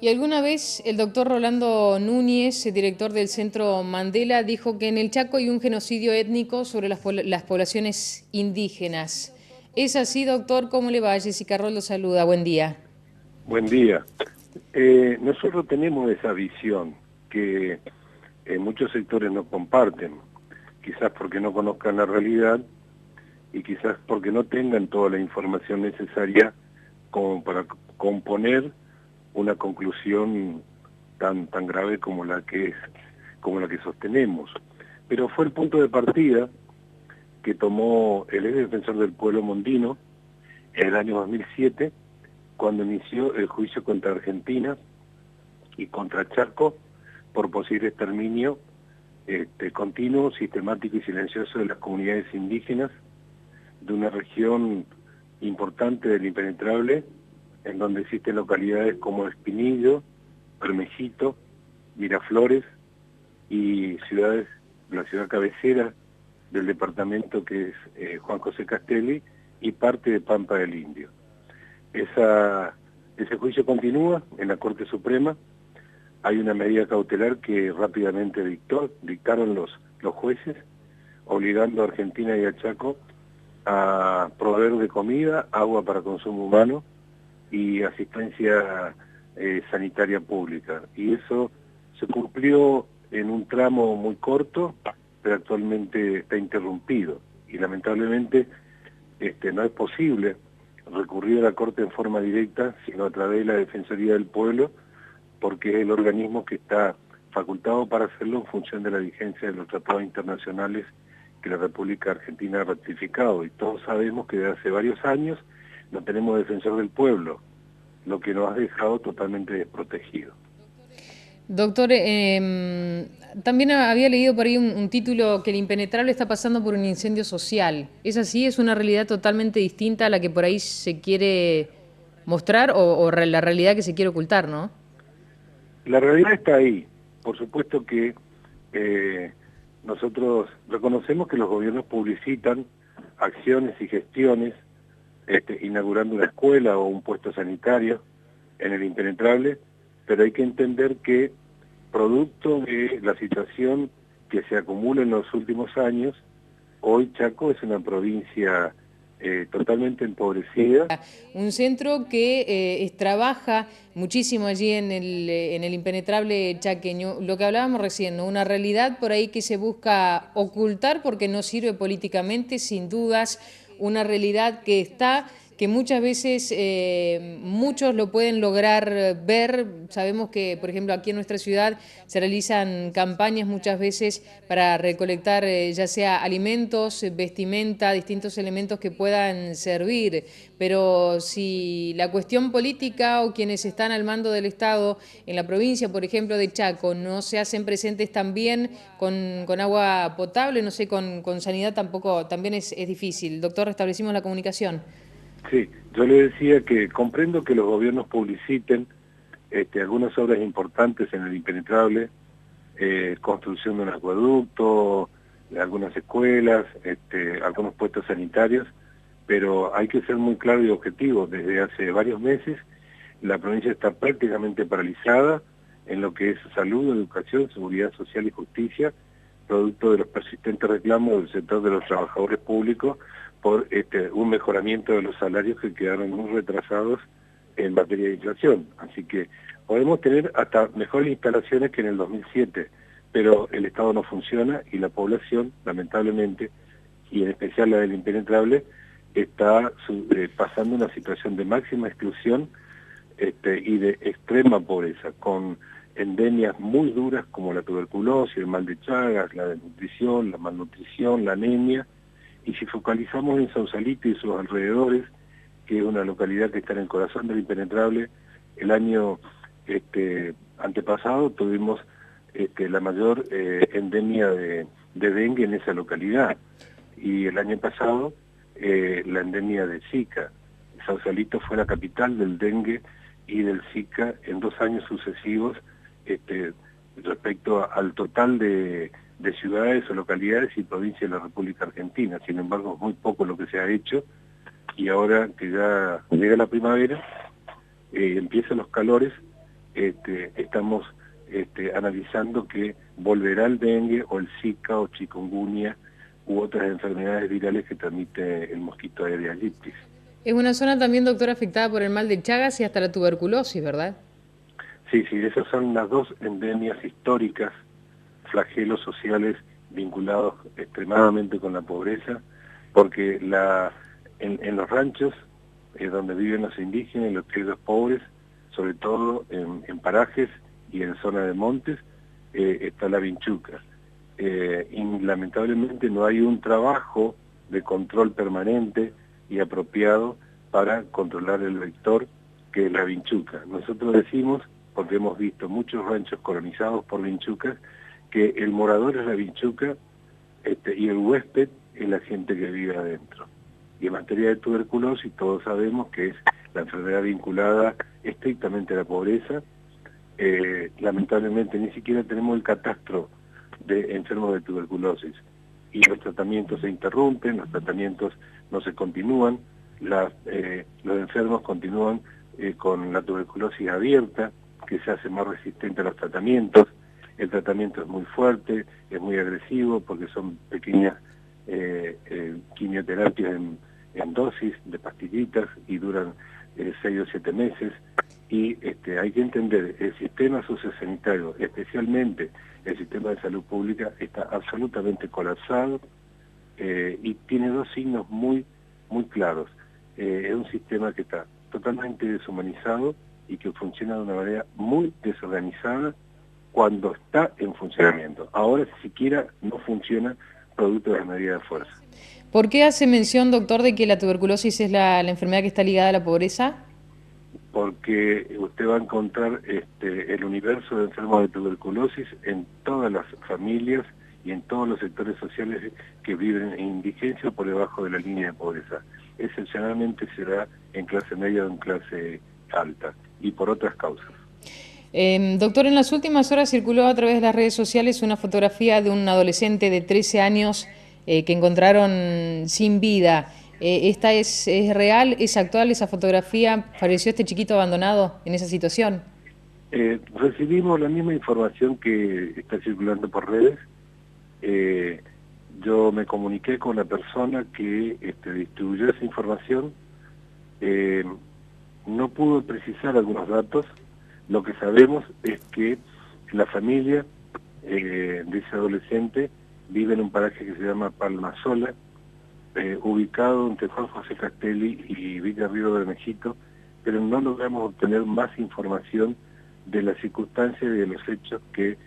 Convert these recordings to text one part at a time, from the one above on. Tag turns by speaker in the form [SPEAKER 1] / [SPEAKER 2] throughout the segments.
[SPEAKER 1] Y alguna vez el doctor Rolando Núñez, director del Centro Mandela, dijo que en el Chaco hay un genocidio étnico sobre las poblaciones indígenas. ¿Es así, doctor? ¿Cómo le va? Jessica Roll lo saluda. Buen día.
[SPEAKER 2] Buen día. Nosotros tenemos esa visión que muchos sectores no comparten, quizás porque no conozcan la realidad y quizás porque no tengan toda la información necesaria como para componer una conclusión tan grave como como la que sostenemos. Pero fue el punto de partida que tomó el ex defensor del pueblo Mondino en el año 2007, cuando inició el juicio contra Argentina y contra Chaco por posible exterminio continuo, sistemático y silencioso de las comunidades indígenas de una región importante del Impenetrable, en donde existen localidades como Espinillo, Bermejito, Miraflores y la ciudad cabecera del departamento que es Juan José Castelli y parte de Pampa del Indio. Ese juicio continúa en la Corte Suprema. Hay una medida cautelar que rápidamente dictaron los jueces, obligando a Argentina y a Chaco a proveer de comida, agua para consumo humano y asistencia sanitaria pública. Y eso se cumplió en un tramo muy corto, pero actualmente está interrumpido. Y lamentablemente no es posible recurrir a la Corte en forma directa, sino a través de la Defensoría del Pueblo, porque es el organismo que está facultado para hacerlo en función de la vigencia de los tratados internacionales que la República Argentina ha ratificado. Y todos sabemos que desde hace varios años no tenemos defensor del pueblo, lo que nos ha dejado totalmente desprotegidos.
[SPEAKER 1] Doctor, también había leído por ahí un título que el impenetrable está pasando por un incendio social. ¿Es así? ¿Es una realidad totalmente distinta a la que por ahí se quiere mostrar o la realidad que se quiere ocultar, ¿no?
[SPEAKER 2] La realidad está ahí. Por supuesto que nosotros reconocemos que los gobiernos publicitan acciones y gestiones, inaugurando una escuela o un puesto sanitario en el Impenetrable, pero hay que entender que producto de la situación que se acumula en los últimos años, hoy Chaco es una provincia totalmente empobrecida.
[SPEAKER 1] Un centro que trabaja muchísimo allí en el impenetrable chaqueño. Lo que hablábamos recién, ¿no? Una realidad por ahí que se busca ocultar porque no sirve políticamente, sin dudas, una realidad que está, que muchas veces muchos lo pueden lograr ver. Sabemos que, por ejemplo, aquí en nuestra ciudad se realizan campañas muchas veces para recolectar ya sea alimentos, vestimenta, distintos elementos que puedan servir. Pero si la cuestión política o quienes están al mando del Estado en la provincia, por ejemplo, de Chaco, no se hacen presentes también con agua potable, no sé, con sanidad tampoco, también es difícil. Doctor, restablecimos la comunicación.
[SPEAKER 2] Sí, yo le decía que comprendo que los gobiernos publiciten algunas obras importantes en el Impenetrable, construcción de un acueducto, de algunas escuelas, algunos puestos sanitarios, pero hay que ser muy claro y objetivo. Desde hace varios meses la provincia está prácticamente paralizada en lo que es salud, educación, seguridad social y justicia, producto de los persistentes reclamos del sector de los trabajadores públicos por un mejoramiento de los salarios que quedaron muy retrasados en materia de inflación. Así que podemos tener hasta mejores instalaciones que en el 2007, pero el Estado no funciona y la población, lamentablemente, y en especial la del Impenetrable, está pasando una situación de máxima exclusión y de extrema pobreza, con endemias muy duras como la tuberculosis, el mal de Chagas, la desnutrición, la malnutrición, la anemia, y si focalizamos en Sausalito y sus alrededores, que es una localidad que está en el corazón del Impenetrable, el año antepasado tuvimos la mayor endemia de dengue en esa localidad, y el año pasado la endemia de Zika. Sausalito fue la capital del dengue y del Zika en 2 años sucesivos respecto al total de ciudades o localidades y provincias de la República Argentina. Sin embargo, es muy poco lo que se ha hecho, y ahora que ya llega la primavera, empiezan los calores, estamos analizando que volverá el dengue o el Zika o chikungunya u otras enfermedades virales que transmite el mosquito Aedes aegypti.
[SPEAKER 1] Es una zona también, doctor, afectada por el mal de Chagas y hasta la tuberculosis, ¿verdad?
[SPEAKER 2] Sí, esas son las dos endemias históricas, flagelos sociales vinculados extremadamente con la pobreza, porque en los ranchos donde viven los indígenas y los criollos pobres, sobre todo en parajes y en zonas de montes, está la vinchuca. Y lamentablemente no hay un trabajo de control permanente y apropiado para controlar el vector que es la vinchuca. Nosotros decimos, porque hemos visto muchos ranchos colonizados por vinchucas, que el morador es la vinchuca y el huésped es la gente que vive adentro. Y en materia de tuberculosis todos sabemos que es la enfermedad vinculada estrictamente a la pobreza. Lamentablemente ni siquiera tenemos el catastro de enfermos de tuberculosis y los tratamientos se interrumpen, los tratamientos no se continúan, los enfermos continúan con la tuberculosis abierta, que se hace más resistente a los tratamientos. El tratamiento es muy fuerte, es muy agresivo porque son pequeñas quimioterapias en dosis de pastillitas y duran 6 o 7 meses. Y hay que entender, el sistema sociosanitario, especialmente el sistema de salud pública, está absolutamente colapsado y tiene dos signos muy claros. Es un sistema que está totalmente deshumanizado y que funciona de una manera muy desorganizada cuando está en funcionamiento. Ahora siquiera no funciona producto de la medida de fuerza.
[SPEAKER 1] ¿Por qué hace mención, doctor, de que la tuberculosis es la enfermedad que está ligada a la pobreza?
[SPEAKER 2] Porque usted va a encontrar el universo de enfermos de tuberculosis en todas las familias y en todos los sectores sociales que viven en indigencia por debajo de la línea de pobreza. Excepcionalmente será en clase media o en clase alta y por otras causas.
[SPEAKER 1] Doctor, en las últimas horas circuló a través de las redes sociales una fotografía de un adolescente de 13 años que encontraron sin vida. ¿Esta es real, es actual esa fotografía? ¿Falleció este chiquito abandonado en esa situación?
[SPEAKER 2] Recibimos la misma información que está circulando por redes. Yo me comuniqué con la persona que distribuyó esa información. No pudo precisar algunos datos. Lo que sabemos es que la familia de ese adolescente vive en un paraje que se llama Palmasola, ubicado entre Juan José Castelli y Villa Río Bermejito, pero no logramos obtener más información de las circunstancias y de los hechos que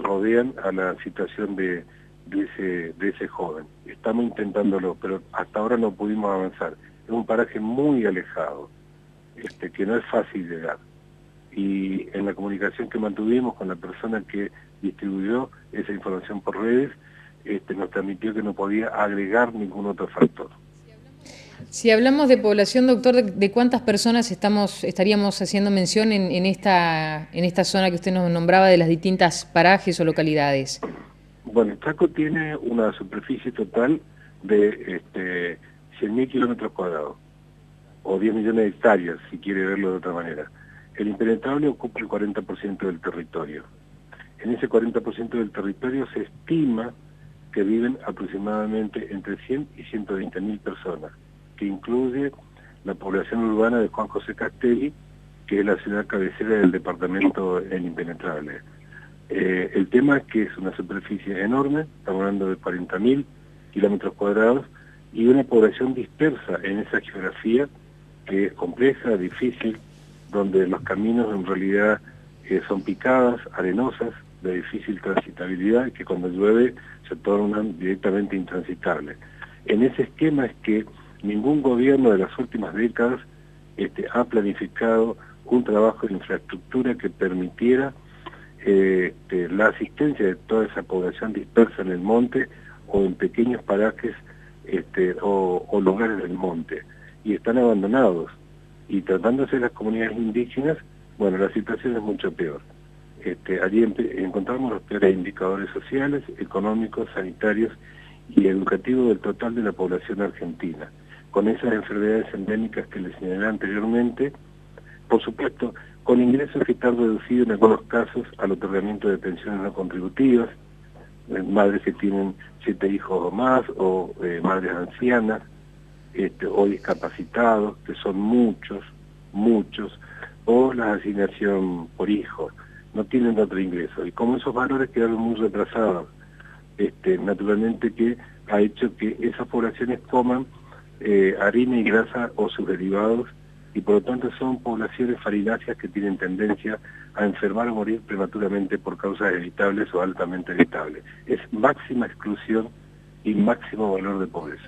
[SPEAKER 2] rodean a la situación de ese joven. Estamos intentándolo, pero hasta ahora no pudimos avanzar. Es un paraje muy alejado, que no es fácil llegar. Y en la comunicación que mantuvimos con la persona que distribuyó esa información por redes, nos transmitió que no podía agregar ningún otro factor.
[SPEAKER 1] Si hablamos de población, doctor, ¿de cuántas personas estaríamos haciendo mención en esta zona que usted nos nombraba de las distintas parajes o localidades?
[SPEAKER 2] Bueno, Chaco tiene una superficie total de 100.000 kilómetros cuadrados, o 10 millones de hectáreas, si quiere verlo de otra manera. El impenetrable ocupa el 40% del territorio. En ese 40% del territorio se estima que viven aproximadamente entre 100 y 120.000 personas, que incluye la población urbana de Juan José Castelli, que es la ciudad cabecera del departamento El Impenetrable. El tema es que es una superficie enorme, estamos hablando de 40.000 kilómetros cuadrados, y una población dispersa en esa geografía que es compleja, difícil, donde los caminos en realidad son picadas, arenosas, de difícil transitabilidad, y que cuando llueve se tornan directamente intransitables. En ese esquema es que ningún gobierno de las últimas décadas ha planificado un trabajo de infraestructura que permitiera la asistencia de toda esa población dispersa en el monte o en pequeños parajes o lugares del monte, y están abandonados. Y tratándose de las comunidades indígenas, bueno, la situación es mucho peor. Allí encontramos los peores indicadores sociales, económicos, sanitarios y educativos del total de la población argentina, con esas enfermedades endémicas que les señalé anteriormente. Por supuesto, con ingresos que están reducidos en algunos casos al otorgamiento de pensiones no contributivas, madres que tienen 7 hijos o más, o madres ancianas, o discapacitados, que son muchos, o la asignación por hijo, no tienen otro ingreso. Y como esos valores quedaron muy retrasados, naturalmente que ha hecho que esas poblaciones coman harina y grasa o sus derivados, y por lo tanto son poblaciones farináceas que tienen tendencia a enfermar o morir prematuramente por causas evitables o altamente evitables. Es máxima exclusión y máximo valor de pobreza.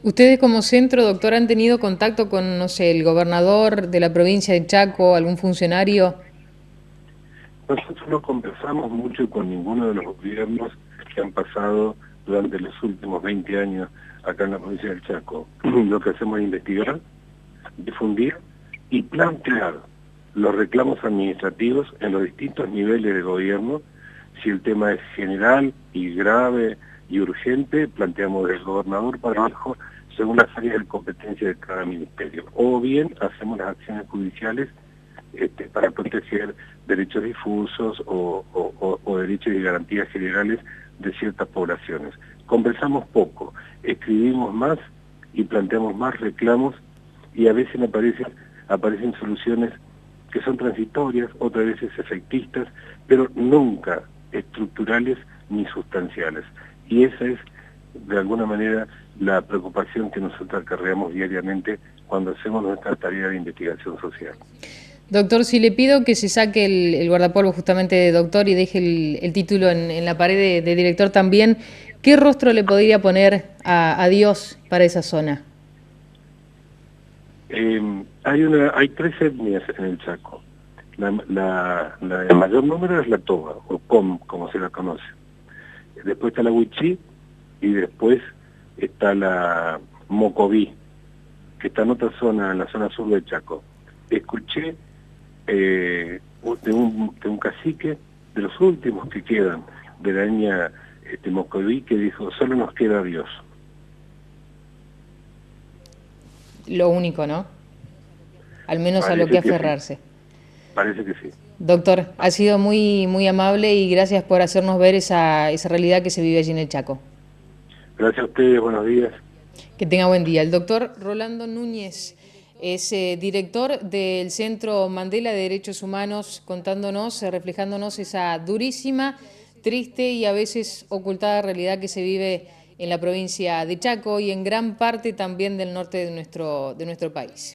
[SPEAKER 1] ¿Ustedes como centro, doctor, han tenido contacto con, no sé, el gobernador de la provincia de Chaco, algún funcionario?
[SPEAKER 2] Nosotros no conversamos mucho con ninguno de los gobiernos que han pasado durante los últimos 20 años acá en la provincia del Chaco. Lo que hacemos es investigar, difundir y plantear los reclamos administrativos en los distintos niveles de gobierno. Si el tema es general y grave y urgente, planteamos del gobernador para abajo según las áreas de competencia de cada ministerio. O bien hacemos las acciones judiciales para proteger derechos difusos o derechos y garantías generales de ciertas poblaciones. Conversamos poco, escribimos más y planteamos más reclamos, y a veces aparecen soluciones que son transitorias, otras veces efectistas, pero nunca estructurales ni sustanciales. Y esa es, de alguna manera, la preocupación que nosotros acarreamos diariamente cuando hacemos nuestra tarea de investigación social.
[SPEAKER 1] Doctor, si le pido que se saque el guardapolvo justamente de doctor y deje el título en la pared de director también, ¿qué rostro le podría poner a Dios para esa zona?
[SPEAKER 2] Hay 3 etnias en el Chaco. La de mayor número es la Toba, o como se la conoce. Después está la Huichí y después está la Mocoví, que está en otra zona, en la zona sur del Chaco. Escuché de un cacique, de los últimos que quedan, de la etnia Mocoví, que dijo: solo nos queda Dios.
[SPEAKER 1] Lo único, ¿no? Al menos a lo
[SPEAKER 2] Parece
[SPEAKER 1] que
[SPEAKER 2] que sí,
[SPEAKER 1] aferrarse.
[SPEAKER 2] parece que sí.
[SPEAKER 1] Doctor, ha sido muy amable y gracias por hacernos ver esa realidad que se vive allí en el Chaco.
[SPEAKER 2] Gracias a ustedes, buenos días.
[SPEAKER 1] Que tenga buen día. El doctor Rolando Núñez es director del Centro Mandela de Derechos Humanos, contándonos, reflejándonos esa durísima, triste y a veces ocultada realidad que se vive en la provincia de Chaco y en gran parte también del norte de nuestro país.